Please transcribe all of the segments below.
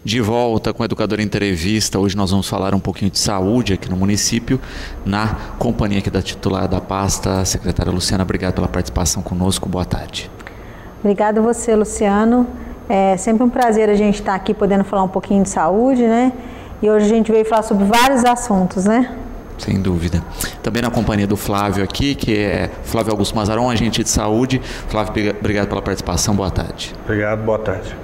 De volta com a Educadora Entrevista. Hoje nós vamos falar um pouquinho de saúde aqui no município, na companhia aqui da titular da pasta, a secretária Luciana. Obrigado pela participação conosco. Boa tarde. Obrigada a você, Luciano. É sempre um prazer a gente estar aqui podendo falar um pouquinho de saúde, né? E hoje a gente veio falar sobre vários assuntos, né? Sem dúvida. Também na companhia do Flávio aqui, que é Flávio Augusto Mazaron, agente de saúde. Flávio, obrigado pela participação. Boa tarde. Obrigado, boa tarde.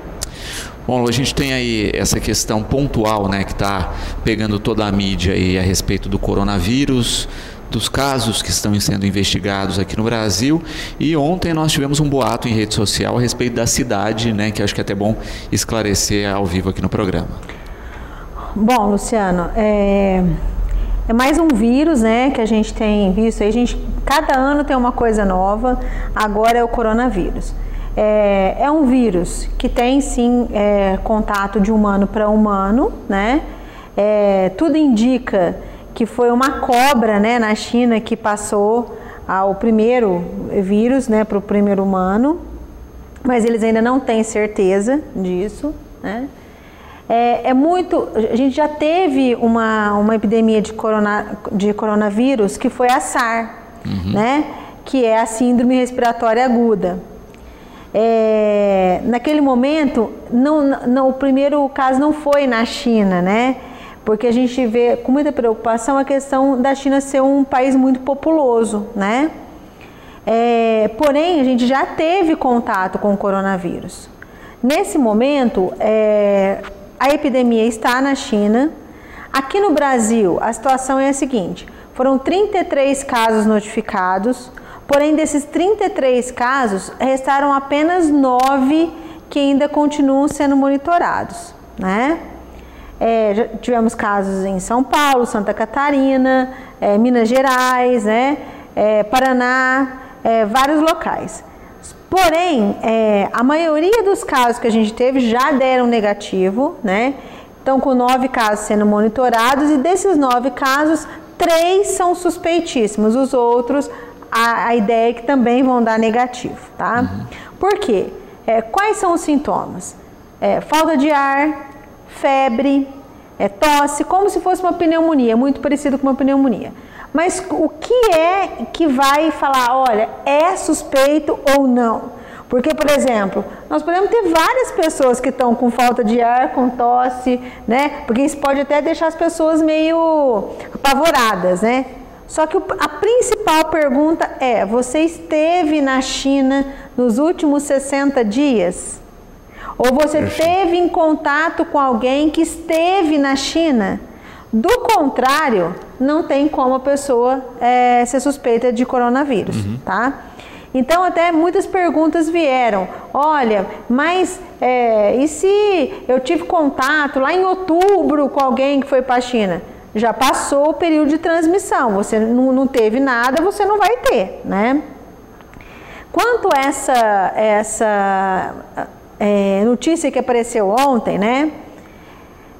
Bom, a gente tem aí essa questão pontual, né, que está pegando toda a mídia aí a respeito do coronavírus, dos casos que estão sendo investigados aqui no Brasil. E ontem nós tivemos um boato em rede social a respeito da cidade, né, que acho que é até bom esclarecer ao vivo aqui no programa. Bom, Luciano, é mais um vírus, né, que a gente tem visto aí. Cada ano tem uma coisa nova. Agora é o coronavírus. É um vírus que tem sim contato de humano para humano, né? Tudo indica que foi uma cobra, né, na China que passou o primeiro vírus, né, para o primeiro humano, mas eles ainda não têm certeza disso, né? A gente já teve uma epidemia de coronavírus que foi a SARS, né? Que é a síndrome respiratória aguda. Naquele momento, o primeiro caso não foi na China, né? Porque a gente vê com muita preocupação a questão da China ser um país muito populoso, né? Porém, a gente já teve contato com o coronavírus. Nesse momento, a epidemia está na China. Aqui no Brasil, a situação é a seguinte: foram 33 casos notificados. Porém, desses 33 casos, restaram apenas 9 que ainda continuam sendo monitorados, né? Já tivemos casos em São Paulo, Santa Catarina, Minas Gerais, né? Paraná, vários locais. Porém, a maioria dos casos que a gente teve já deram negativo, né? Então, com 9 casos sendo monitorados, e desses 9 casos, 3 são suspeitíssimos, os outros a ideia é que também vão dar negativo, tá? Por quê? Quais são os sintomas? Falta de ar, febre, tosse, como se fosse uma pneumonia, muito parecido com uma pneumonia. Mas o que é que vai falar, olha, é suspeito ou não? Porque, por exemplo, nós podemos ter várias pessoas que estão com falta de ar, com tosse, né? Porque isso pode até deixar as pessoas meio apavoradas, né? Só que a principal pergunta é: você esteve na China nos últimos 60 dias? Ou você esteve em contato com alguém que esteve na China? Do contrário, não tem como a pessoa ser suspeita de coronavírus, tá? Então, até muitas perguntas vieram. Olha, mas e se eu tive contato lá em outubro com alguém que foi para a China? Já passou o período de transmissão, você não teve nada, você não vai ter, né? Quanto a essa notícia que apareceu ontem, né?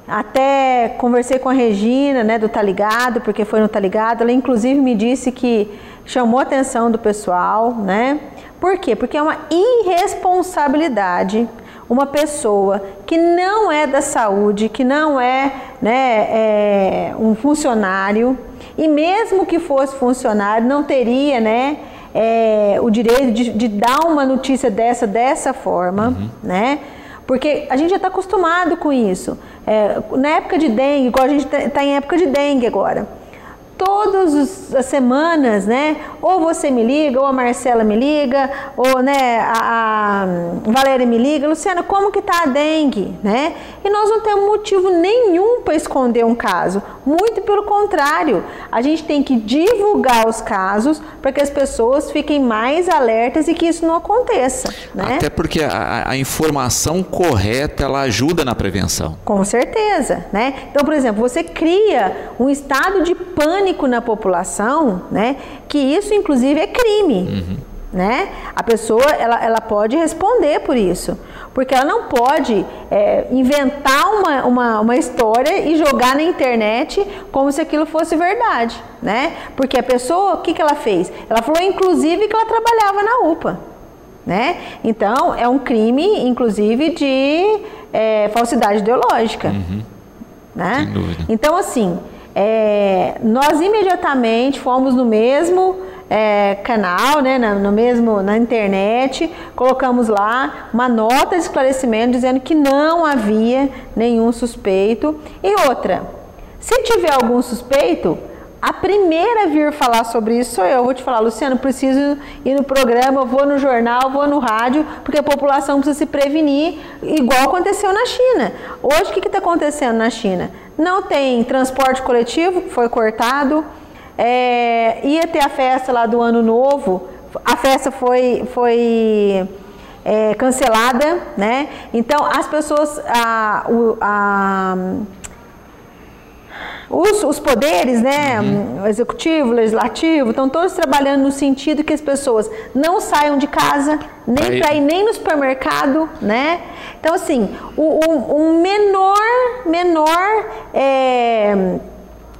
Até conversei com a Regina, né, do Tá Ligado, porque foi no Tá Ligado, ela inclusive me disse que chamou a atenção do pessoal, né? Por quê? Porque é uma irresponsabilidade uma pessoa que não é da saúde, que não é, né, um funcionário, e mesmo que fosse funcionário, não teria, né, o direito de dar uma notícia dessa forma, né? Porque a gente já está acostumado com isso. Na época de dengue, igual a gente está em época de dengue agora, todas as semanas, né, ou você me liga, ou a Marcela me liga, ou, né, a Valéria me liga, Luciana, como que tá a dengue, né? E nós não temos motivo nenhum para esconder um caso, muito pelo contrário, a gente tem que divulgar os casos para que as pessoas fiquem mais alertas e que isso não aconteça, né? Até porque a informação correta, ela ajuda na prevenção. Com certeza, né? Então, por exemplo, você cria um estado de pânico na população, né, que isso inclusive é crime, né? A pessoa ela pode responder por isso, porque ela não pode inventar uma história e jogar na internet como se aquilo fosse verdade, né? Porque a pessoa, o que ela fez? Ela falou inclusive que ela trabalhava na UPA, né? Então é um crime inclusive de falsidade ideológica. Né? Sem dúvida. Então, assim, nós imediatamente fomos no mesmo canal, né, na internet, colocamos lá uma nota de esclarecimento dizendo que não havia nenhum suspeito. E outra, se tiver algum suspeito, a primeira a vir falar sobre isso sou eu. Vou te falar, Luciano, preciso ir no programa, eu vou no jornal, vou no rádio, porque a população precisa se prevenir, igual aconteceu na China. Hoje, o que está acontecendo na China? Não tem transporte coletivo, foi cortado, ia ter a festa lá do Ano Novo, a festa foi cancelada, né? Então, as pessoas... Os poderes, né, executivo, legislativo, estão todos trabalhando no sentido que as pessoas não saiam de casa, nem para ir nem no supermercado, né? Então, assim, o menor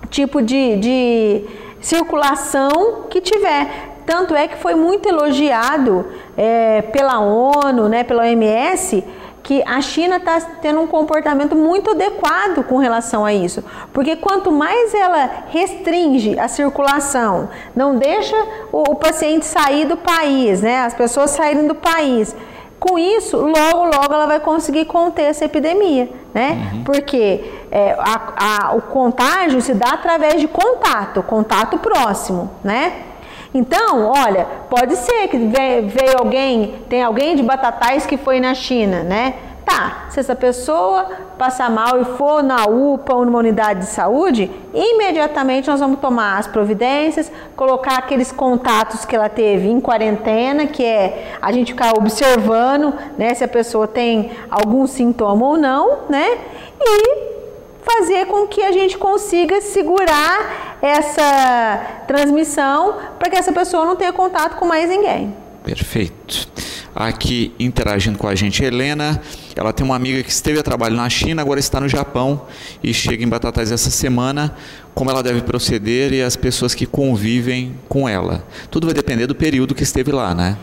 tipo de circulação que tiver. Tanto é que foi muito elogiado pela ONU, né, pela OMS, que a China está tendo um comportamento muito adequado com relação a isso. Porque quanto mais ela restringe a circulação, não deixa o paciente sair do país, né, as pessoas saírem do país, com isso, logo ela vai conseguir conter essa epidemia, né? Porque o contágio se dá através de contato próximo, né? Então, olha, pode ser que veio tem alguém de Batatais que foi na China, né? Tá, se essa pessoa passar mal e for na UPA ou numa unidade de saúde, imediatamente nós vamos tomar as providências, colocar aqueles contatos que ela teve em quarentena, que é a gente ficar observando, né, se a pessoa tem algum sintoma ou não, né? E fazer com que a gente consiga segurar essa transmissão para que essa pessoa não tenha contato com mais ninguém. Perfeito. Aqui interagindo com a gente, Helena, ela tem uma amiga que esteve a trabalho na China, agora está no Japão e chega em Batatais essa semana. Como ela deve proceder e as pessoas que convivem com ela? Tudo vai depender do período que esteve lá, né?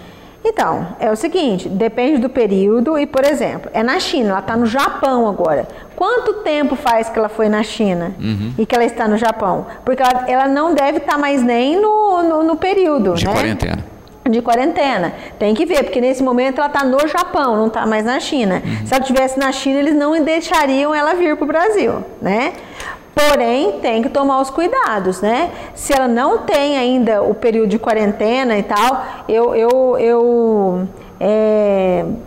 Então, é o seguinte, depende do período e, por exemplo, é na China, ela está no Japão agora. Quanto tempo faz que ela foi na China e que ela está no Japão? Porque ela não deve estar mais nem no período, de né? quarentena. De quarentena. Tem que ver, porque nesse momento ela está no Japão, não está mais na China. Se ela estivesse na China, eles não deixariam ela vir para o Brasil, né? Porém, tem que tomar os cuidados, né? Se ela não tem ainda o período de quarentena e tal,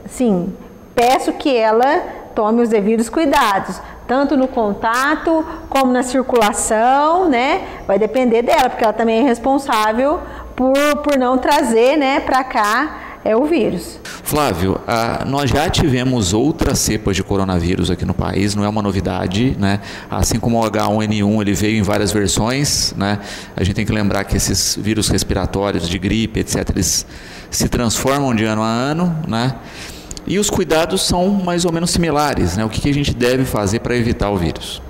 sim, peço que ela tome os devidos cuidados, tanto no contato como na circulação, né? Vai depender dela, porque ela também é responsável por não trazer, né, para cá o vírus. Flávio, nós já tivemos outras cepas de coronavírus aqui no país, não é uma novidade, né? Assim como o H1N1, ele veio em várias versões, né? A gente tem que lembrar que esses vírus respiratórios, de gripe, etc., eles se transformam de ano a ano, né? E os cuidados são mais ou menos similares, né? O que a gente deve fazer para evitar o vírus?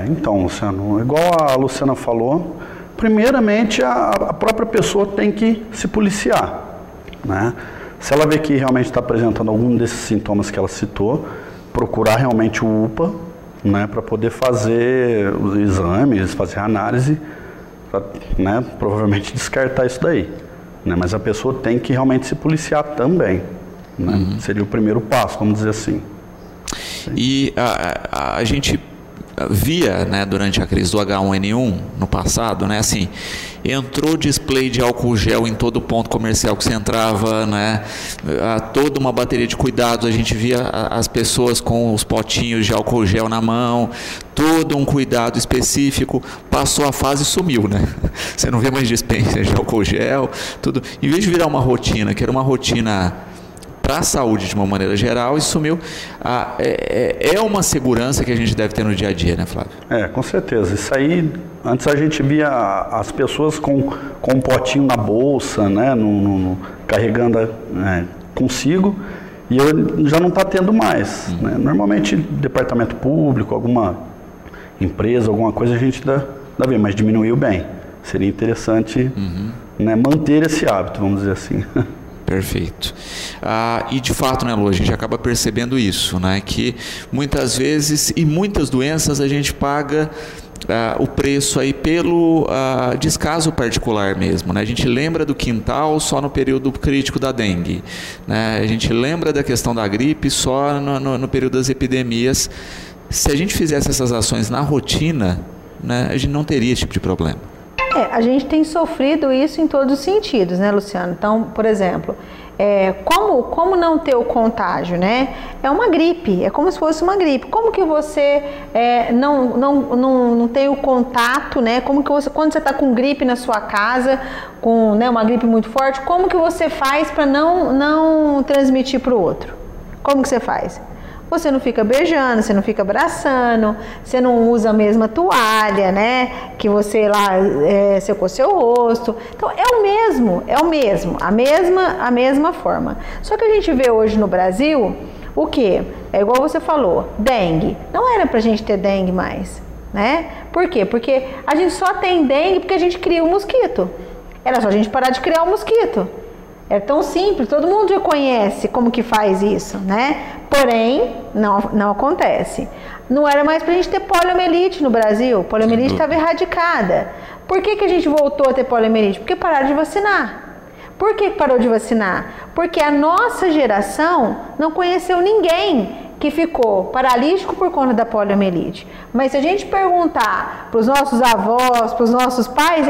Então, Luciano, igual a Luciana falou, primeiramente a própria pessoa tem que se policiar, né? Se ela vê que realmente está apresentando algum desses sintomas que ela citou, procurar realmente o UPA, né, para poder fazer os exames, fazer a análise, pra, né, provavelmente descartar isso daí, né? Mas a pessoa tem que realmente se policiar também, né? Seria o primeiro passo, vamos dizer assim. E a gente via, né, durante a crise do H1N1 no passado, né, assim, entrou display de álcool gel em todo ponto comercial que você entrava, né, toda uma bateria de cuidados, a gente via as pessoas com os potinhos de álcool gel na mão, todo um cuidado específico. Passou a fase e sumiu, né? Você não vê mais dispensa de álcool gel, tudo. Em vez de virar uma rotina, que era uma rotina para a saúde de uma maneira geral, isso sumiu. É uma segurança que a gente deve ter no dia a dia, né, Flávio? Com certeza. Isso aí, antes a gente via as pessoas com um potinho na bolsa, né, carregando consigo, e já não está tendo mais. Né? Normalmente, departamento público, alguma empresa, alguma coisa, a gente dá ver, mas diminuiu bem. Seria interessante né, manter esse hábito, vamos dizer assim. Perfeito. E de fato, né, Lu, a gente acaba percebendo isso, né, que muitas vezes e muitas doenças a gente paga o preço aí pelo descaso particular mesmo, né? A gente lembra do quintal só no período crítico da dengue, né? A gente lembra da questão da gripe só no período das epidemias. Se a gente fizesse essas ações na rotina, né, a gente não teria esse tipo de problema. A gente tem sofrido isso em todos os sentidos, né, Luciano? Então, por exemplo, como não ter o contágio, né? É uma gripe, é como se fosse uma gripe. Como que você não tem o contato, né? Como que você, quando você está com gripe na sua casa, com, né, uma gripe muito forte, como que você faz para não transmitir para o outro? Como que você faz? Você não fica beijando, você não fica abraçando, você não usa a mesma toalha, né? Que você lá secou seu rosto. Então a mesma forma. Só que a gente vê hoje no Brasil o quê? É igual você falou, dengue. Não era pra gente ter dengue mais, né? Por quê? Porque a gente só tem dengue porque a gente cria um mosquito. Era só a gente parar de criar um mosquito. É tão simples, todo mundo já conhece como que faz isso, né? Porém, não acontece. Não era mais pra gente ter poliomielite no Brasil. Poliomielite estava erradicada. Por que a gente voltou a ter poliomielite? Porque pararam de vacinar. Por que parou de vacinar? Porque a nossa geração não conheceu ninguém que ficou paralítico por conta da poliomielite. Mas se a gente perguntar para os nossos avós, para os nossos pais,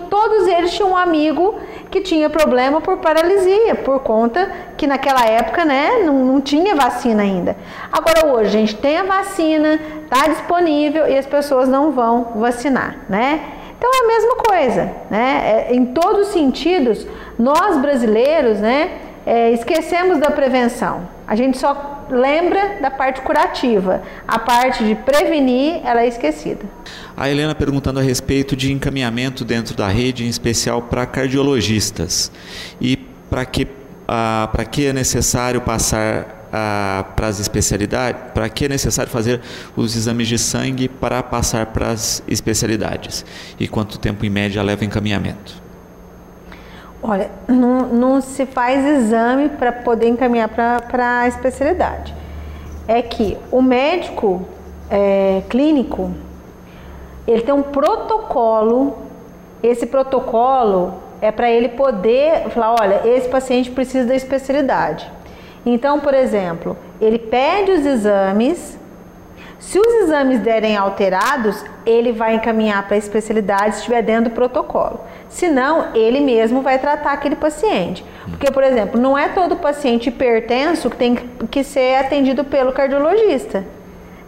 todos eles tinham um amigo que tinha problema por paralisia, por conta que naquela época, né, não tinha vacina ainda. Agora hoje a gente tem a vacina, está disponível e as pessoas não vão vacinar, né? Então é a mesma coisa, né? Em todos os sentidos, nós brasileiros, né, esquecemos da prevenção. A gente só lembra da parte curativa. A parte de prevenir, ela é esquecida. A Helena perguntando a respeito de encaminhamento dentro da rede, em especial para cardiologistas. E para que é necessário passar para as especialidades? Para que é necessário fazer os exames de sangue para passar para as especialidades? E quanto tempo, em média, leva o encaminhamento? Olha, não se faz exame para poder encaminhar para a especialidade. É que o médico clínico, ele tem um protocolo. Esse protocolo é para ele poder falar, olha, esse paciente precisa da especialidade. Então, por exemplo, ele pede os exames. Se os exames derem alterados, ele vai encaminhar para a especialidade se estiver dentro do protocolo. Se não, ele mesmo vai tratar aquele paciente. Porque, por exemplo, não é todo paciente hipertenso que tem que ser atendido pelo cardiologista,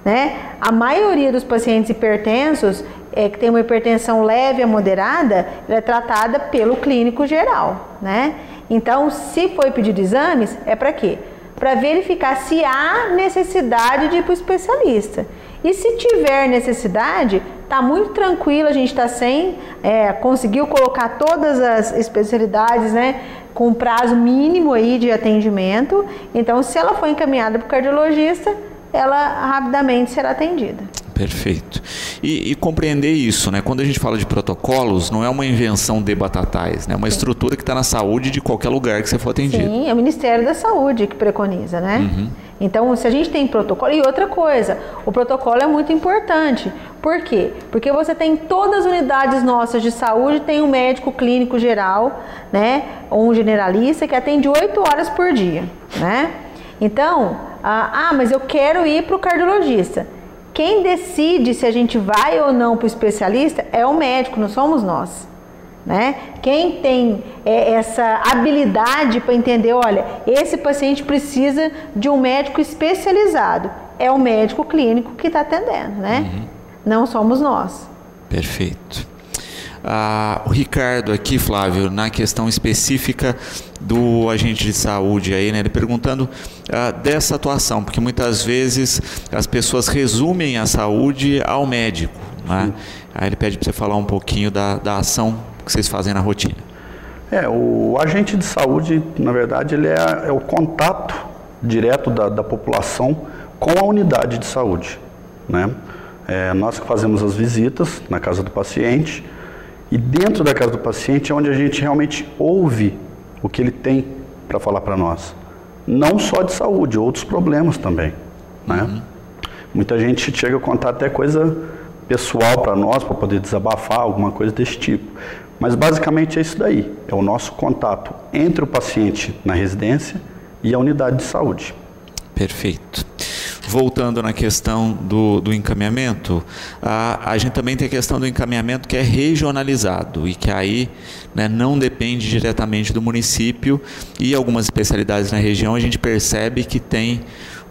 né? A maioria dos pacientes hipertensos, que tem uma hipertensão leve a moderada, ela é tratada pelo clínico geral, né? Então, se foi pedido exames, é para quê? Para verificar se há necessidade de ir para o especialista. E se tiver necessidade, está muito tranquilo, a gente está conseguiu colocar todas as especialidades, né, com um prazo mínimo aí de atendimento. Então, se ela for encaminhada para o cardiologista, ela rapidamente será atendida. Perfeito. E compreender isso, né? Quando a gente fala de protocolos, não é uma invenção de Batatais, né? É uma estrutura que está na saúde de qualquer lugar que você for atendido. Sim, é o Ministério da Saúde que preconiza, né? Uhum. Então, se a gente tem protocolo... E outra coisa, o protocolo é muito importante. Por quê? Porque você tem todas as unidades nossas de saúde, tem um médico clínico geral, né? Ou um generalista que atende 8 horas por dia, né? Então, mas eu quero ir para o cardiologista. Quem decide se a gente vai ou não para o especialista é o médico, não somos nós, né? Quem tem essa habilidade para entender, olha, esse paciente precisa de um médico especializado, é o médico clínico que está atendendo, né? Uhum. Não somos nós. Perfeito. O Ricardo aqui, Flávio, na questão específica do agente de saúde aí, né, ele perguntando dessa atuação, porque muitas vezes as pessoas resumem a saúde ao médico, né? Aí ele pede para você falar um pouquinho da ação que vocês fazem na rotina. O agente de saúde, na verdade, ele é o contato direto da população com a unidade de saúde, né? Nós que fazemos as visitas na casa do paciente. E dentro da casa do paciente é onde a gente realmente ouve o que ele tem para falar para nós. Não só de saúde, outros problemas também, né? Muita gente chega a contar até coisa pessoal para nós, para poder desabafar, alguma coisa desse tipo. Mas basicamente é isso daí, é o nosso contato entre o paciente na residência e a unidade de saúde. Perfeito. Voltando na questão do encaminhamento, a gente também tem a questão do encaminhamento que é regionalizado e que aí, né, não depende diretamente do município, e algumas especialidades na região a gente percebe que tem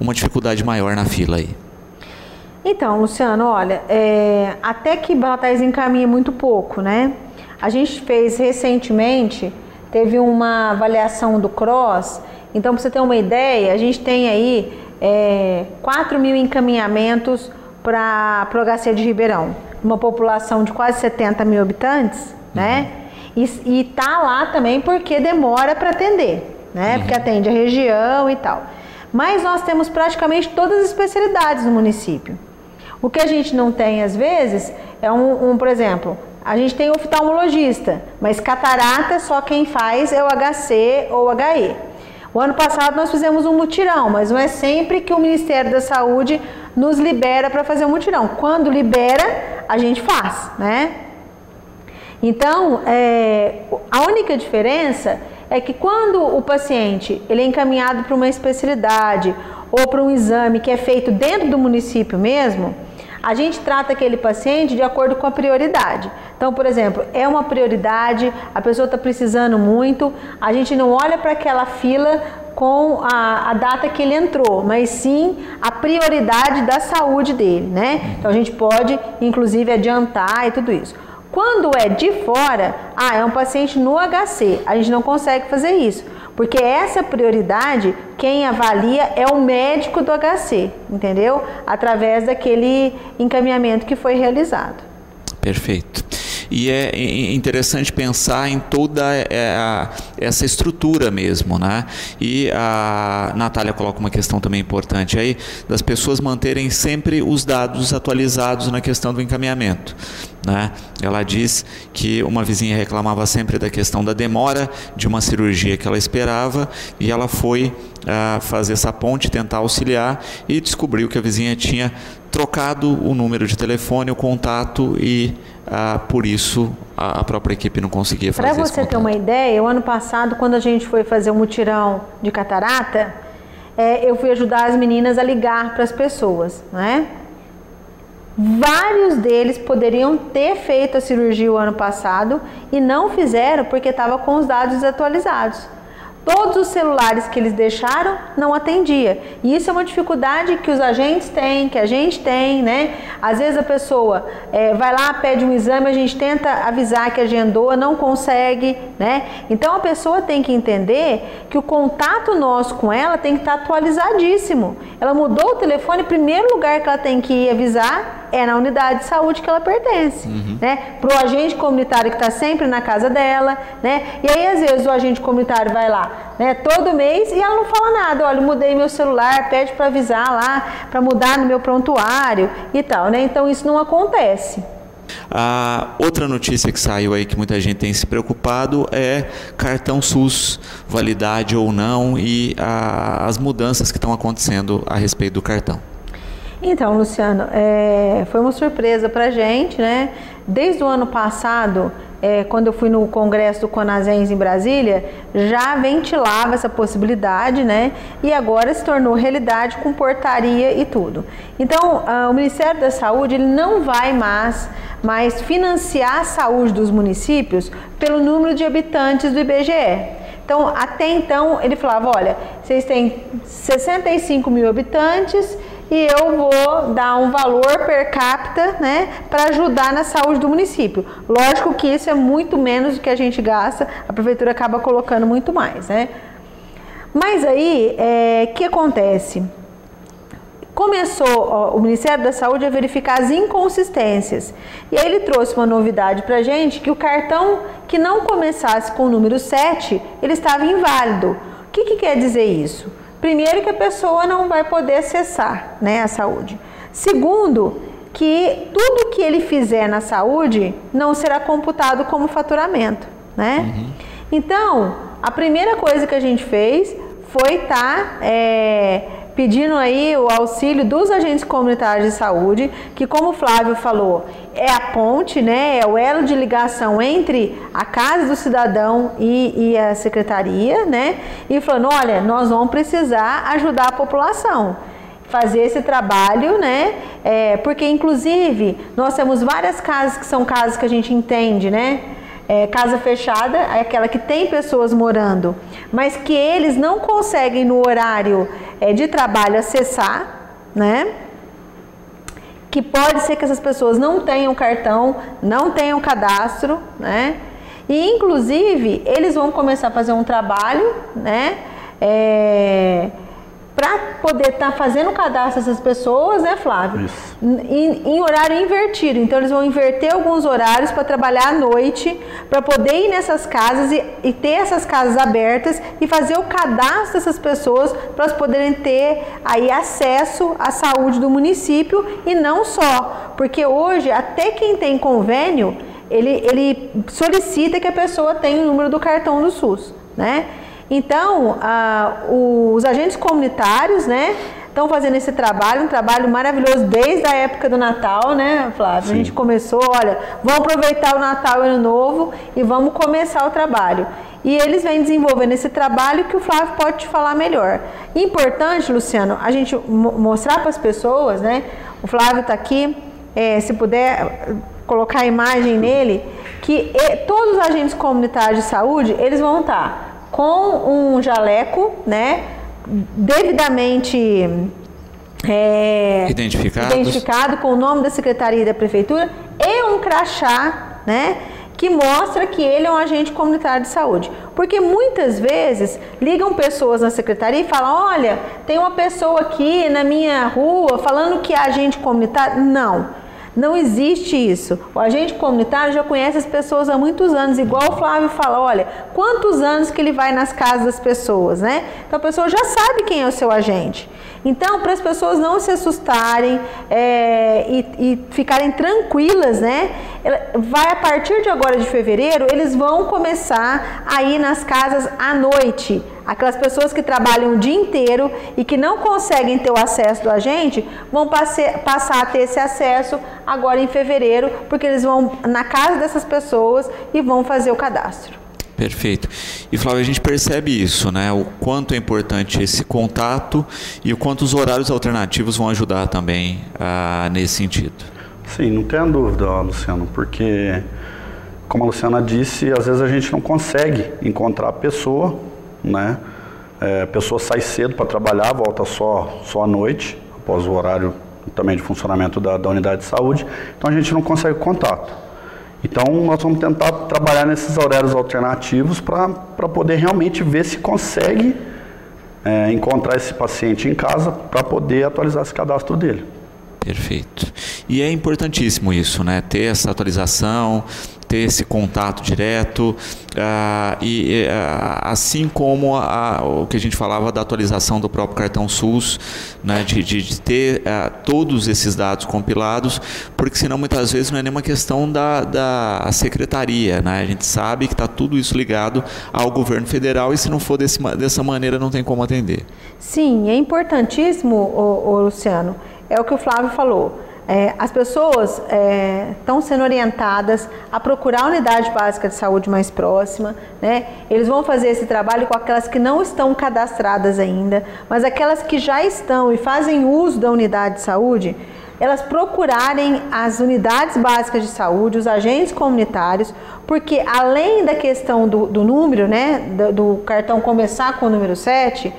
uma dificuldade maior na fila aí. Então, Luciano, olha, até que Batatais encaminha muito pouco, né? A gente fez recentemente, teve uma avaliação do CROSS, então para você ter uma ideia, a gente tem aí 4.000 encaminhamentos para o HC de Ribeirão, uma população de quase 70 mil habitantes, né? E tá lá também porque demora para atender, né? Porque atende a região e tal. Mas nós temos praticamente todas as especialidades no município. O que a gente não tem às vezes é por exemplo, a gente tem oftalmologista, mas catarata só quem faz é o HC ou o HE. O ano passado nós fizemos um mutirão, mas não é sempre que o Ministério da Saúde nos libera para fazer um mutirão. Quando libera, a gente faz, né? Então, a única diferença é que quando o paciente ele é encaminhado para uma especialidade ou para um exame que é feito dentro do município mesmo, a gente trata aquele paciente de acordo com a prioridade. Então, por exemplo, é uma prioridade, a pessoa está precisando muito, a gente não olha para aquela fila com a data que ele entrou, mas sim a prioridade da saúde dele, né? Então a gente pode, inclusive, adiantar e tudo isso. Quando é de fora, é um paciente no HC, a gente não consegue fazer isso, porque essa prioridade, quem avalia é o médico do HC, entendeu? Através daquele encaminhamento que foi realizado. Perfeito. E é interessante pensar em toda essa estrutura mesmo, né? E a Natália coloca uma questão também importante aí, das pessoas manterem sempre os dados atualizados na questão do encaminhamento, né? Ela diz que uma vizinha reclamava sempre da questão da demora de uma cirurgia que ela esperava, e ela foi fazer essa ponte, tentar auxiliar, e descobriu que a vizinha tinha trocado o número de telefone, o contato, e por isso a própria equipe não conseguia fazer isso. Para você ter uma ideia, o ano passado, quando a gente foi fazer um mutirão de catarata, eu fui ajudar as meninas a ligar para as pessoas, né? Vários deles poderiam ter feito a cirurgia o ano passado e não fizeram porque estava com os dados desatualizados. Todos os celulares que eles deixaram não atendia. E isso é uma dificuldade que os agentes têm, que a gente tem, né? Às vezes a pessoa vai lá, pede um exame, a gente tenta avisar que agendou, não consegue, né? Então a pessoa tem que entender que o contato nosso com ela tem que estar atualizadíssimo. Ela mudou o telefone, o primeiro lugar que ela tem que ir avisar é na unidade de saúde que ela pertence, né? Para o agente comunitário que está sempre na casa dela, né? E aí às vezes o agente comunitário vai lá, né, todo mês, e ela não fala nada. Olha, mudei meu celular, pede para avisar lá, para mudar no meu prontuário e tal, né? Então isso não acontece. A outra notícia que saiu aí que muita gente tem se preocupado é cartão SUS, validade ou não, e as mudanças que estão acontecendo a respeito do cartão. Então, Luciano, foi uma surpresa para a gente, né? Desde o ano passado, quando eu fui no congresso do CONASENS em Brasília, já ventilava essa possibilidade, né? E agora se tornou realidade com portaria e tudo. Então, o Ministério da Saúde ele não vai mais financiar a saúde dos municípios pelo número de habitantes do IBGE. Então, até então, ele falava, olha, vocês têm 65 mil habitantes e eu vou dar um valor per capita, né, para ajudar na saúde do município. Lógico que isso é muito menos do que a gente gasta, a prefeitura acaba colocando muito mais, né? Mas aí, o que acontece? Começou o Ministério da Saúde a verificar as inconsistências. E aí ele trouxe uma novidade para a gente, que o cartão que não começasse com o número 7, ele estava inválido. O que quer dizer isso? Primeiro, que a pessoa não vai poder acessar, né, a saúde. Segundo, que tudo que ele fizer na saúde não será computado como faturamento, né? Então, a primeira coisa que a gente fez foi estar pedindo aí o auxílio dos agentes comunitários de saúde, que, como o Flávio falou, é a ponte, né, é o elo de ligação entre a casa do cidadão e a secretaria, né, e falando, olha, nós vamos precisar ajudar a população, fazer esse trabalho, né, porque inclusive nós temos várias casas que são casas que a gente entende, né, casa fechada é aquela que tem pessoas morando, mas que eles não conseguem no horário de trabalho acessar, né? Que pode ser que essas pessoas não tenham cartão, não tenham cadastro, né? E inclusive eles vão começar a fazer um trabalho, né? Para poder estar fazendo o cadastro dessas pessoas, né, Flávio? Isso. Em horário invertido. Então, eles vão inverter alguns horários para trabalhar à noite, para poder ir nessas casas e ter essas casas abertas e fazer o cadastro dessas pessoas para elas poderem ter aí acesso à saúde do município e não só. Porque hoje, até quem tem convênio, ele solicita que a pessoa tenha o número do cartão do SUS, né? Então, os agentes comunitários, né, estão fazendo esse trabalho, um trabalho maravilhoso desde a época do Natal, né, Flávio? Sim. A gente começou, olha, vamos aproveitar o Natal e o Ano Novo e vamos começar o trabalho. E eles vêm desenvolvendo esse trabalho que o Flávio pode te falar melhor. Importante, Luciano, a gente mostrar para as pessoas, né, o Flávio está aqui, se puder colocar a imagem nele, que todos os agentes comunitários de saúde, eles vão estar com um jaleco, né, devidamente identificado com o nome da secretaria e da prefeitura e um crachá, né, que mostra que ele é um agente comunitário de saúde. Porque muitas vezes ligam pessoas na secretaria e falam, olha, tem uma pessoa aqui na minha rua falando que é agente comunitário. Não existe isso. O agente comunitário já conhece as pessoas há muitos anos, igual o Flávio fala, olha, quantos anos que ele vai nas casas das pessoas, né? Então a pessoa já sabe quem é o seu agente. Então, para as pessoas não se assustarem e ficarem tranquilas, né? A partir de agora de fevereiro, eles vão começar a ir nas casas à noite. Aquelas pessoas que trabalham o dia inteiro e que não conseguem ter o acesso do agente, vão passar a ter esse acesso agora em fevereiro, porque eles vão na casa dessas pessoas e vão fazer o cadastro. Perfeito. E Flávio, a gente percebe isso, né? O quanto é importante esse contato e o quanto os horários alternativos vão ajudar também nesse sentido. Sim, não tenha dúvida, Luciano, porque, como a Luciana disse, às vezes a gente não consegue encontrar a pessoa, né? A pessoa sai cedo para trabalhar, volta só à noite, após o horário também de funcionamento da unidade de saúde, então a gente não consegue contato. Então, nós vamos tentar trabalhar nesses horários alternativos para poder realmente ver se consegue encontrar esse paciente em casa para poder atualizar esse cadastro dele. Perfeito. E é importantíssimo isso, né? Ter essa atualização, ter esse contato direto, assim como o que a gente falava da atualização do próprio cartão SUS, né? de ter todos esses dados compilados, porque senão muitas vezes não é nenhuma questão da secretaria, né? A gente sabe que está tudo isso ligado ao governo federal e se não for dessa maneira não tem como atender. Sim, é importantíssimo, Luciano, é o que o Flávio falou. As pessoas estão sendo orientadas a procurar a unidade básica de saúde mais próxima, né? Eles vão fazer esse trabalho com aquelas que não estão cadastradas ainda, mas aquelas que já estão e fazem uso da unidade de saúde, elas procurarem as unidades básicas de saúde, os agentes comunitários, porque além da questão do número, né, do cartão começar com o número 7,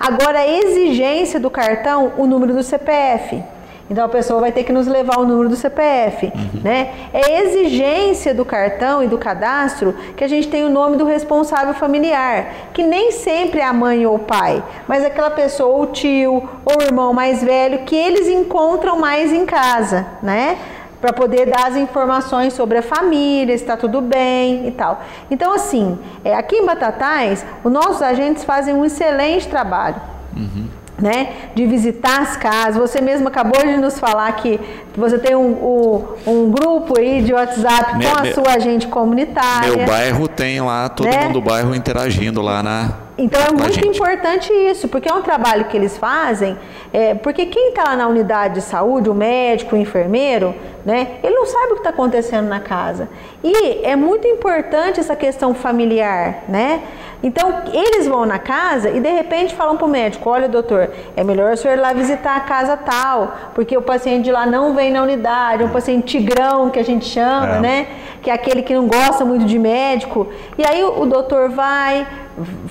agora a exigência do cartão, o número do CPF. Então a pessoa vai ter que nos levar o número do CPF, né? É exigência do cartão e do cadastro que a gente tem o nome do responsável familiar, que nem sempre é a mãe ou o pai, mas aquela pessoa, ou o tio, ou o irmão mais velho, que eles encontram mais em casa, né? Para poder dar as informações sobre a família, se está tudo bem e tal. Então assim, aqui em Batatais, os nossos agentes fazem um excelente trabalho. né, de visitar as casas. Você mesmo acabou de nos falar que você tem um grupo aí de WhatsApp com a sua agente comunitária. Meu bairro tem lá, todo mundo do bairro interagindo lá Então é muito importante isso, porque é um trabalho que eles fazem, porque quem está lá na unidade de saúde, o médico, o enfermeiro, né, ele não sabe o que está acontecendo na casa. E é muito importante essa questão familiar, né? Então, eles vão na casa e de repente falam para o médico: olha, doutor, é melhor o senhor ir lá visitar a casa tal, porque o paciente de lá não vem na unidade, é um paciente tigrão, que a gente chama, né? Que é aquele que não gosta muito de médico. E aí o doutor vai,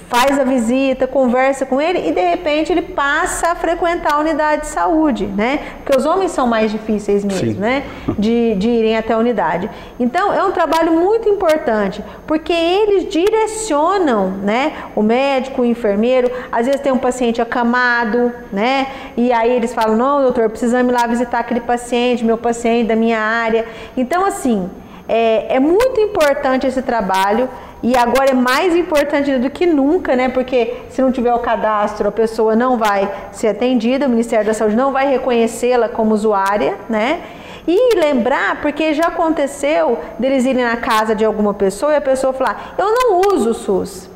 faz a visita, conversa com ele e de repente ele passa a frequentar a unidade de saúde, né? Porque os homens são mais difíceis mesmo, né? De irem até a unidade. Então, é um trabalho muito importante, porque eles direcionam, né? O médico, o enfermeiro, às vezes tem um paciente acamado, né? E aí eles falam: não, doutor, precisamos ir lá visitar aquele paciente, meu paciente da minha área. Então, assim, é muito importante esse trabalho. E agora é mais importante do que nunca, né? Porque se não tiver o cadastro, a pessoa não vai ser atendida, o Ministério da Saúde não vai reconhecê-la como usuária, né? E lembrar, porque já aconteceu deles irem na casa de alguma pessoa e a pessoa falar: eu não uso o SUS.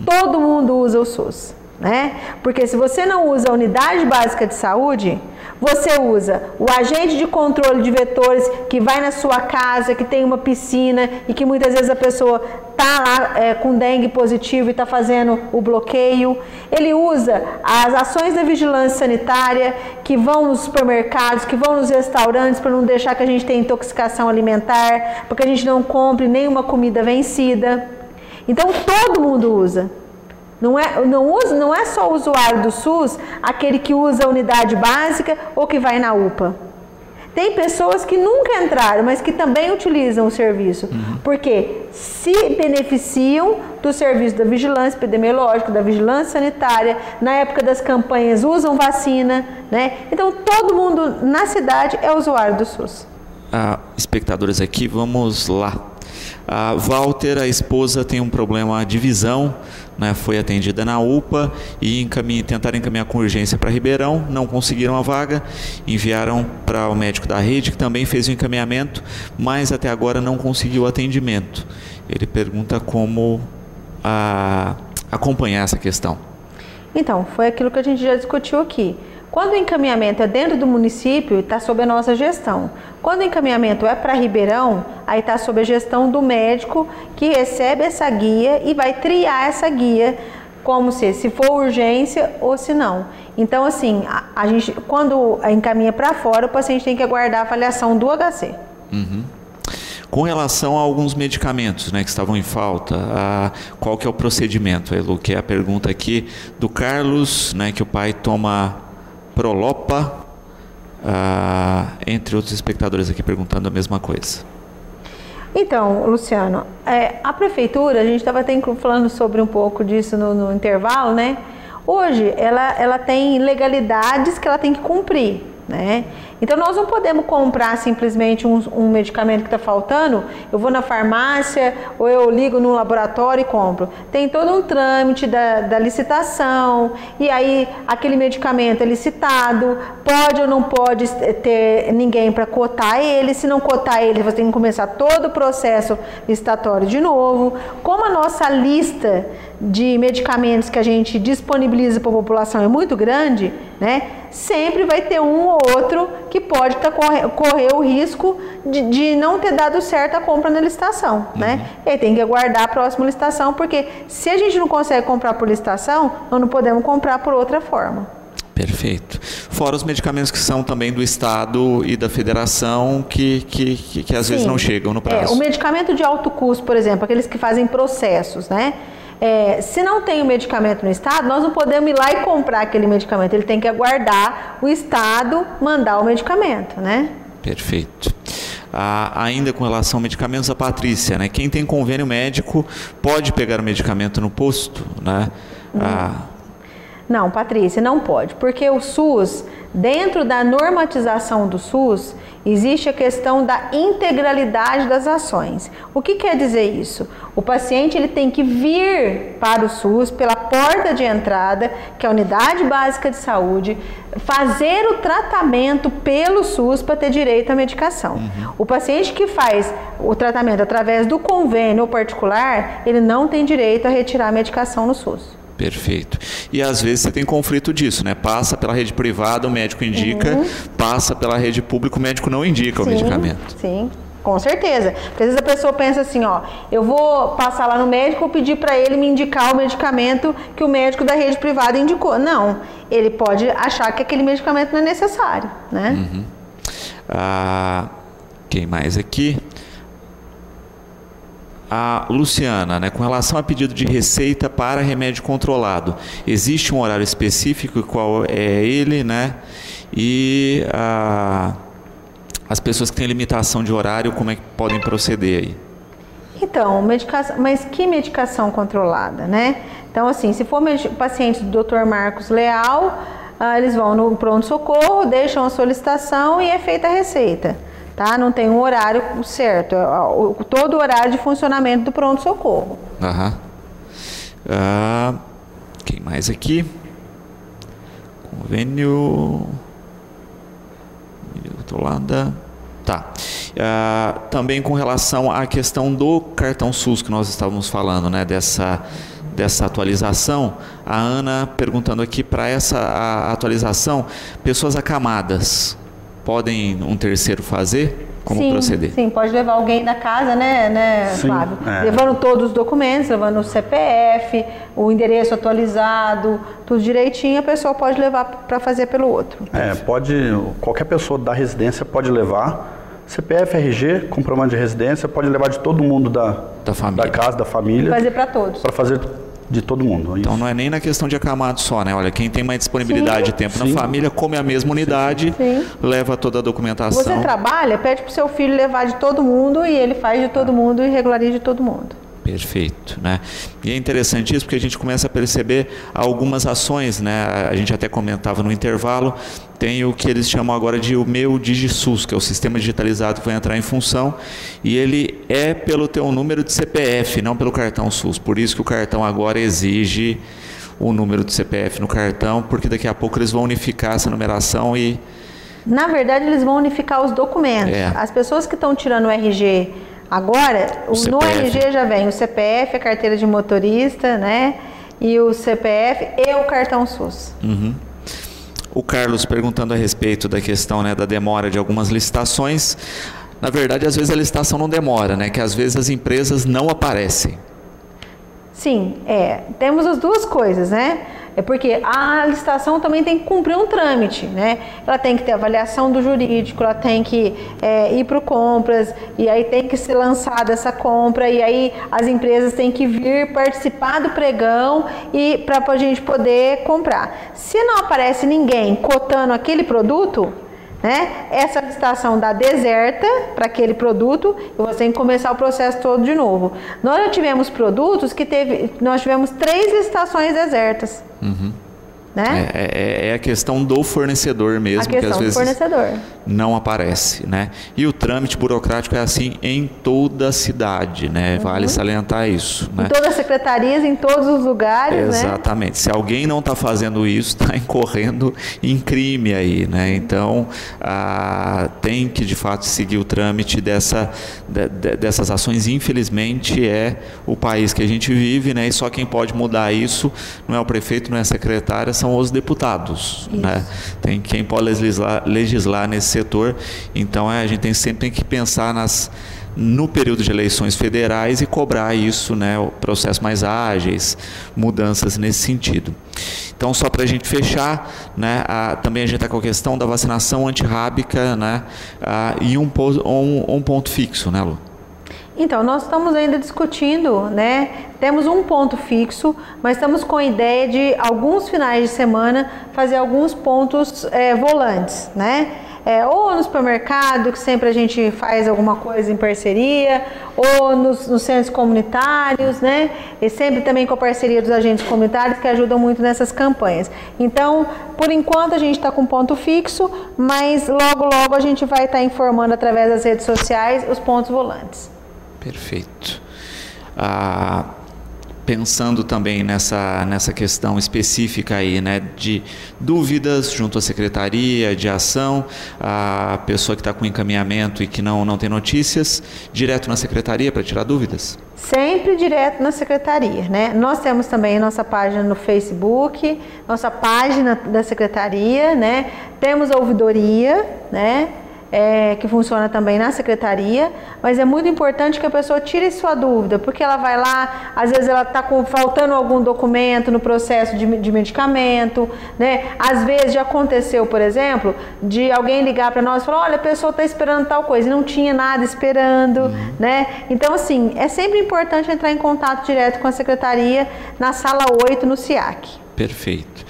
Todo mundo usa o SUS, né? Porque se você não usa a unidade básica de saúde, você usa o agente de controle de vetores que vai na sua casa, que tem uma piscina e que muitas vezes a pessoa está lá com dengue positivo e está fazendo o bloqueio. Ele usa as ações da vigilância sanitária que vão nos supermercados, que vão nos restaurantes para não deixar que a gente tenha intoxicação alimentar, para que a gente não compre nenhuma comida vencida. Então todo mundo usa. Não é só o usuário do SUS, aquele que usa a unidade básica ou que vai na UPA. Tem pessoas que nunca entraram, mas que também utilizam o serviço, porque se beneficiam do serviço da vigilância epidemiológica, da vigilância sanitária, na época das campanhas usam vacina, né? Então todo mundo na cidade é usuário do SUS. Espectadores aqui, vamos lá. A Walter, a esposa, tem um problema de visão, né? Foi atendida na UPA e tentaram encaminhar com urgência para Ribeirão, não conseguiram a vaga, enviaram para o médico da rede, que também fez o encaminhamento, mas até agora não conseguiu atendimento. Ele pergunta como acompanhar essa questão. Então, foi aquilo que a gente já discutiu aqui. Quando o encaminhamento é dentro do município, está sob a nossa gestão. Quando o encaminhamento é para Ribeirão, aí está sob a gestão do médico que recebe essa guia e vai triar essa guia como se for urgência ou se não. Então, assim, a gente, quando encaminha para fora, o paciente tem que aguardar a avaliação do HC. Com relação a alguns medicamentos, né, que estavam em falta, qual que é o procedimento, Elu? Que é a pergunta aqui do Carlos, né, que o pai toma Prolopa, entre outros espectadores aqui perguntando a mesma coisa. Então, Luciano, a prefeitura, a gente estava até falando sobre um pouco disso no intervalo, né? Hoje, ela tem legalidades que ela tem que cumprir, né? Então, nós não podemos comprar simplesmente um medicamento que está faltando, eu vou na farmácia ou eu ligo no laboratório e compro. Tem todo um trâmite da licitação, e aí aquele medicamento é licitado, pode ou não pode ter ninguém para cotar ele, se não cotar ele, você tem que começar todo o processo licitatório de novo. Como a nossa lista de medicamentos que a gente disponibiliza para a população é muito grande, né? Sempre vai ter um ou outro que pode correr o risco de não ter dado certo a compra na licitação, né? E aí tem que aguardar a próxima licitação, porque se a gente não consegue comprar por licitação, nós não podemos comprar por outra forma. Perfeito. Fora os medicamentos que são também do Estado e da Federação, que às vezes não chegam no prazo. O medicamento de alto custo, por exemplo, aqueles que fazem processos, né? Se não tem o medicamento no Estado, nós não podemos ir lá e comprar aquele medicamento. Ele tem que aguardar o Estado mandar o medicamento, né? Perfeito. Ainda com relação a medicamentos, a Patrícia, né? Quem tem convênio médico pode pegar o medicamento no posto, né? Não, Patrícia, não pode, porque o SUS, dentro da normatização do SUS, Existe a questão da integralidade das ações. O que quer dizer isso? O paciente ele tem que vir para o SUS pela porta de entrada, que é a Unidade Básica de Saúde, fazer o tratamento pelo SUS para ter direito à medicação. O paciente que faz o tratamento através do convênio ou particular, ele não tem direito a retirar a medicação no SUS. Perfeito. E às vezes você tem conflito disso, né? Passa pela rede privada, o médico indica, passa pela rede pública, o médico não indica o medicamento. Sim, com certeza. Porque às vezes a pessoa pensa assim, ó, eu vou passar lá no médico e pedir para ele me indicar o medicamento que o médico da rede privada indicou. Não, ele pode achar que aquele medicamento não é necessário, né? Quem mais aqui? A Luciana, né, com relação a pedido de receita para remédio controlado, existe um horário específico qual é ele, né? E as pessoas que têm limitação de horário, como é que podem proceder aí? Então, mas que medicação controlada, né? Então, assim, se for paciente do Dr. Marcos Leal, eles vão no pronto-socorro, deixam a solicitação e é feita a receita. Tá? Não tem um horário certo, todo o horário de funcionamento do pronto-socorro. Quem mais aqui? Convênio. Tá. Também com relação à questão do cartão SUS que nós estávamos falando, né? Dessa atualização, a Ana perguntando aqui para essa atualização, pessoas acamadas. Podem um terceiro fazer? Como proceder? Sim, pode levar alguém da casa, né sim, Flávio? Levando todos os documentos, levando o CPF, o endereço atualizado, tudo direitinho, a pessoa pode levar para fazer pelo outro. Qualquer pessoa da residência pode levar CPF, RG, comprovante de residência, pode levar de todo mundo da casa, da família. E fazer para todos. Para fazer de todo mundo. Então não é nem na questão de acamado só, né? Olha, quem tem mais disponibilidade de tempo na família, come a mesma unidade, leva toda a documentação. Você trabalha, pede para o seu filho levar de todo mundo e ele faz de todo mundo e regulariza de todo mundo. Perfeito, né? E é interessante isso porque a gente começa a perceber algumas ações, né? A gente até comentava no intervalo, tem o que eles chamam agora de o Meu DigiSUS, que é o sistema digitalizado que vai entrar em função, e ele é pelo teu número de CPF, não pelo cartão SUS. Por isso que o cartão agora exige o número de CPF no cartão, porque daqui a pouco eles vão unificar essa numeração e... Na verdade, eles vão unificar os documentos. As pessoas que estão tirando o RG... Agora, no RG já vem o CPF, a carteira de motorista, né? E o CPF e o cartão SUS. O Carlos perguntando a respeito da questão, né, da demora de algumas licitações. Na verdade, às vezes a licitação não demora, né? Que às vezes as empresas não aparecem. Sim, temos as duas coisas, né? É porque a licitação também tem que cumprir um trâmite, né? Ela tem que ter avaliação do jurídico, ela tem que ir para o compras, e aí tem que ser lançada essa compra, e aí as empresas têm que vir participar do pregão e para a gente poder comprar. Se não aparece ninguém cotando aquele produto, né, essa licitação dá deserta para aquele produto e você tem que começar o processo todo de novo. Nós já tivemos produtos que nós tivemos 3 licitações desertas. Né? É a questão do fornecedor mesmo, que às vezes não aparece, né? E o trâmite burocrático é assim em toda a cidade, né? Vale salientar isso, né? Em todas as secretarias, em todos os lugares, exatamente. Né? Se alguém não está fazendo isso, está incorrendo em crime aí, né? Então, tem que de fato seguir o trâmite dessas ações. Infelizmente, é o país que a gente vive, né? E só quem pode mudar isso não é o prefeito, não é a secretária, são os deputados, né? Tem quem pode legislar nesse setor. Então a gente sempre tem que pensar no período de eleições federais e cobrar isso, né? Processos mais ágeis, mudanças nesse sentido. Então, só para a gente fechar, né? Também a gente está com a questão da vacinação antirrábica, né? E um ponto fixo, né, Lu? Então, nós estamos ainda discutindo, né? Temos um ponto fixo, mas estamos com a ideia de alguns finais de semana fazer alguns pontos volantes, né? ou no supermercado, que sempre a gente faz alguma coisa em parceria, ou nos centros comunitários, né? E sempre também com a parceria dos agentes comunitários que ajudam muito nessas campanhas. Então, por enquanto a gente está com ponto fixo, mas logo a gente vai estar informando através das redes sociais os pontos volantes. Perfeito. Pensando também nessa questão específica aí, né, de dúvidas junto à secretaria de ação, a pessoa que está com encaminhamento e que não tem notícias, direto na secretaria para tirar dúvidas? Sempre direto na secretaria, né? Nós temos também nossa página no Facebook, nossa página da secretaria, né? Temos a ouvidoria, né? Que funciona também na secretaria, mas é muito importante que a pessoa tire sua dúvida, porque ela vai lá, às vezes ela está faltando algum documento no processo de medicamento, né? Às vezes já aconteceu, por exemplo, de alguém ligar para nós e falar, olha, a pessoa está esperando tal coisa, e não tinha nada esperando, né? Então, assim, é sempre importante entrar em contato direto com a secretaria na sala 8, no SIAC. Perfeito.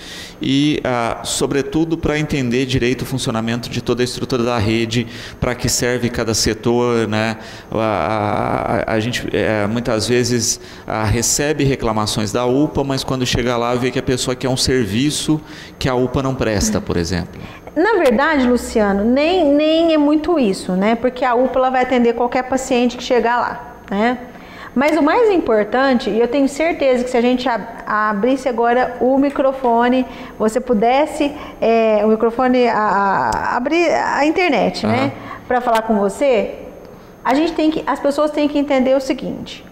E, sobretudo, para entender direito o funcionamento de toda a estrutura da rede, para que serve cada setor, né? A gente muitas vezes recebe reclamações da UPA, mas quando chega lá vê que a pessoa quer um serviço que a UPA não presta, por exemplo. Na verdade, Luciano, nem é muito isso, né? Porque a UPA ela vai atender qualquer paciente que chegar lá, né? Mas o mais importante, e eu tenho certeza que se a gente abrisse agora o microfone, você pudesse, o microfone, abrir a internet, né, para falar com você, as pessoas têm que entender o seguinte: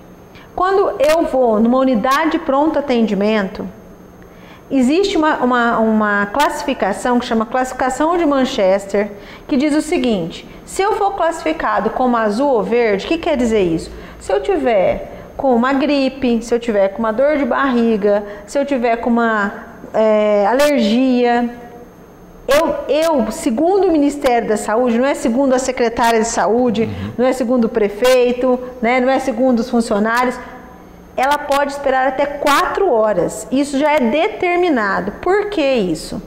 quando eu vou numa unidade de pronto atendimento, existe uma classificação que chama classificação de Manchester, que diz o seguinte: se eu for classificado como azul ou verde, o que quer dizer isso? Se eu tiver com uma gripe, se eu tiver com uma dor de barriga, se eu tiver com uma alergia, eu, segundo o Ministério da Saúde, não é segundo a secretária de saúde, não é segundo o prefeito, né, não é segundo os funcionários, ela pode esperar até 4 horas. Isso já é determinado. Por que isso?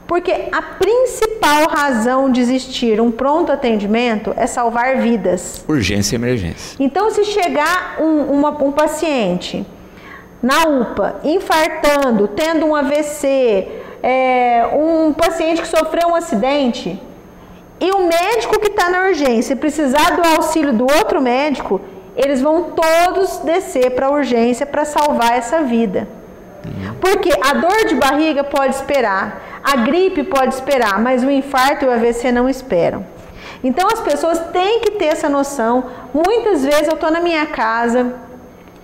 Porque a principal razão de existir um pronto atendimento é salvar vidas. Urgência e emergência. Então, se chegar um paciente na UPA, infartando, tendo um AVC, um paciente que sofreu um acidente, e o médico que está na urgência precisar do auxílio do outro médico, eles vão todos descer para a urgência para salvar essa vida. Porque a dor de barriga pode esperar, a gripe pode esperar, mas o infarto e o AVC não esperam. Então as pessoas têm que ter essa noção. Muitas vezes eu estou na minha casa,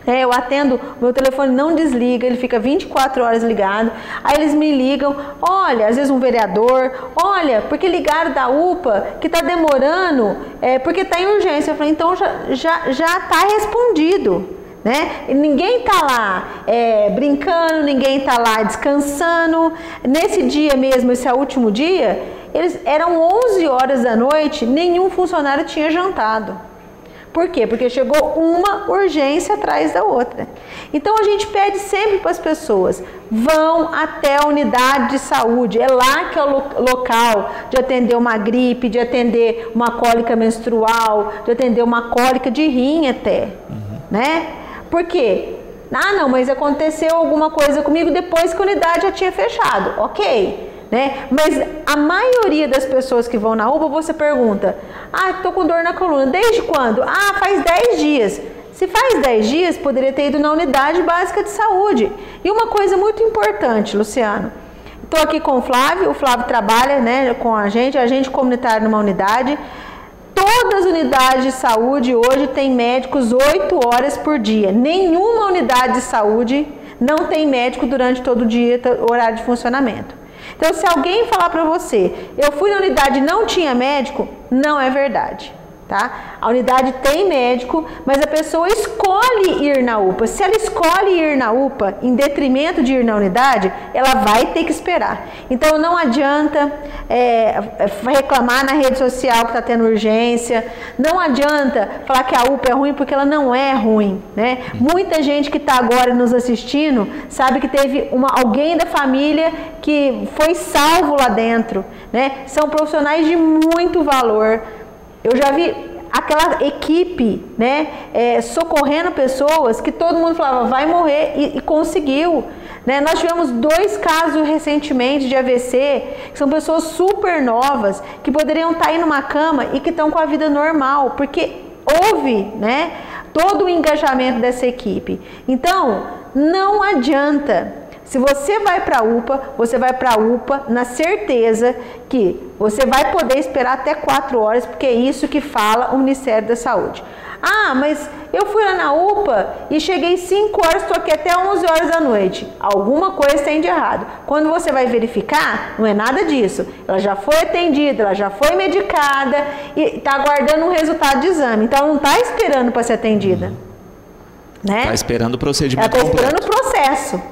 eu atendo, meu telefone não desliga, ele fica 24 horas ligado, aí eles me ligam, olha, às vezes um vereador, olha, porque ligaram da UPA que está demorando, porque está em urgência. Eu falei, então já está respondido. Né? Ninguém está lá brincando, ninguém está lá descansando. Nesse dia mesmo, esse é o último dia, eram 11 horas da noite, nenhum funcionário tinha jantado. Por quê? Porque chegou uma urgência atrás da outra. Então a gente pede sempre para as pessoas, vão até a unidade de saúde, é lá que é o local de atender uma gripe, de atender uma cólica menstrual, de atender uma cólica de rim até, né? Por quê? Não, mas aconteceu alguma coisa comigo depois que a unidade já tinha fechado. Ok, né? Mas a maioria das pessoas que vão na UPA, você pergunta, estou com dor na coluna, desde quando? Faz 10 dias. Se faz 10 dias, poderia ter ido na unidade básica de saúde. E uma coisa muito importante, Luciano, estou aqui com o Flávio trabalha, né, com a gente, agente comunitário numa unidade. Todas as unidades de saúde hoje têm médicos 8 horas por dia. Nenhuma unidade de saúde não tem médico durante todo o dia, horário de funcionamento. Então, se alguém falar para você, eu fui na unidade e não tinha médico, não é verdade, Tá? A unidade tem médico, mas a pessoa escolhe ir na UPA. Se ela escolhe ir na UPA em detrimento de ir na unidade, ela vai ter que esperar. Então não adianta reclamar na rede social que está tendo urgência, não adianta falar que a UPA é ruim, porque ela não é ruim, né? Muita gente que está agora nos assistindo sabe que teve alguém da família que foi salvo lá dentro, né? São profissionais de muito valor. Eu já vi aquela equipe, né, socorrendo pessoas que todo mundo falava vai morrer e conseguiu. Né? Nós tivemos 2 casos recentemente de AVC, que são pessoas super novas, que poderiam estar aí numa cama e que estão com a vida normal, porque houve, né, todo o engajamento dessa equipe. Então, não adianta. Se você vai para a UPA, você vai para a UPA na certeza que você vai poder esperar até 4 horas, porque é isso que fala o Ministério da Saúde. Ah, mas eu fui lá na UPA e cheguei 5 horas, estou aqui até 11 horas da noite. Alguma coisa tem de errado. Quando você vai verificar, não é nada disso. Ela já foi atendida, ela já foi medicada e está aguardando um resultado de exame. Então, ela não está esperando para ser atendida. Né? Está esperando o procedimento completo. Ela está esperando o processo.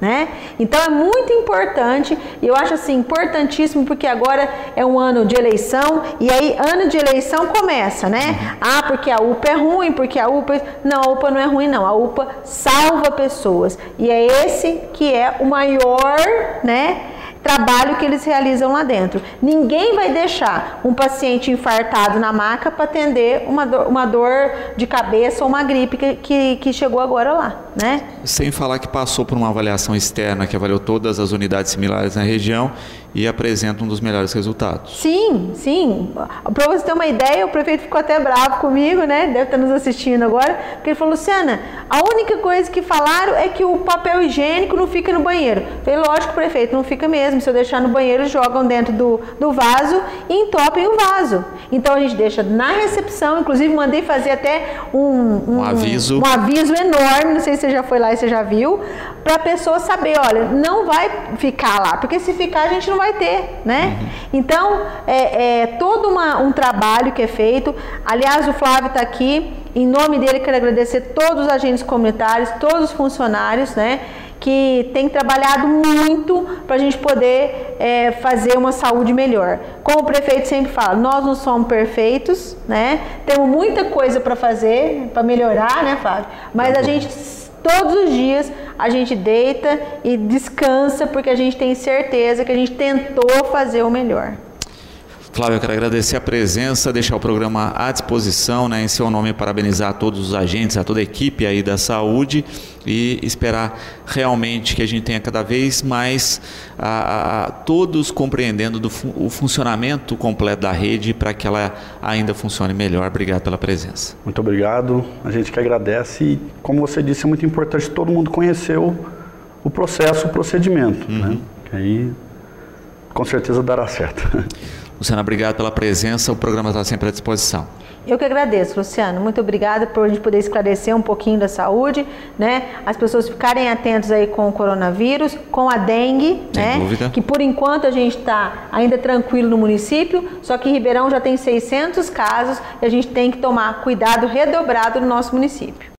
Né? Então é muito importante, e eu acho assim, importantíssimo, porque agora é um ano de eleição, e aí ano de eleição começa, né? Ah, porque a UPA é ruim, porque a UPA... Não, a UPA não é ruim não, a UPA salva pessoas, e é esse que é o maior, né, trabalho que eles realizam lá dentro. Ninguém vai deixar um paciente infartado na maca para atender uma dor de cabeça ou uma gripe que chegou agora lá, né? Sem falar que passou por uma avaliação externa que avaliou todas as unidades similares na região e apresenta um dos melhores resultados. Sim, sim. Para você ter uma ideia, o prefeito ficou até bravo comigo, né? Deve estar nos assistindo agora, porque ele falou, Luciana, a única coisa que falaram é que o papel higiênico não fica no banheiro. Eu falei, lógico, prefeito, não fica mesmo. Se eu deixar no banheiro, jogam dentro do vaso e entopem o vaso. Então a gente deixa na recepção, inclusive mandei fazer até um aviso enorme, não sei se você já foi lá e você já viu, para a pessoa saber, olha, não vai ficar lá, porque se ficar a gente não vai ter, né? Então, todo um trabalho que é feito. Aliás, o Flávio está aqui, em nome dele quero agradecer todos os agentes comunitários, todos os funcionários, né, que tem trabalhado muito para a gente poder fazer uma saúde melhor. Como o prefeito sempre fala, nós não somos perfeitos, né? Temos muita coisa para fazer, para melhorar, né, Flávio? Mas a gente, todos os dias, a gente deita e descansa, porque a gente tem certeza que a gente tentou fazer o melhor. Flávio, eu quero agradecer a presença, deixar o programa à disposição, né, em seu nome parabenizar a todos os agentes, a toda a equipe aí da saúde e esperar realmente que a gente tenha cada vez mais todos compreendendo o funcionamento completo da rede para que ela ainda funcione melhor. Obrigado pela presença. Muito obrigado, a gente que agradece e, como você disse, é muito importante todo mundo conhecer o processo, o procedimento, né? Que aí com certeza dará certo. Luciana, obrigado pela presença, o programa está sempre à disposição. Eu que agradeço, Luciano. Muito obrigada por a gente poder esclarecer um pouquinho da saúde, né? As pessoas ficarem atentas aí com o coronavírus, com a dengue, né? Dúvida. Que por enquanto a gente está ainda tranquilo no município, só que Ribeirão já tem 600 casos e a gente tem que tomar cuidado redobrado no nosso município.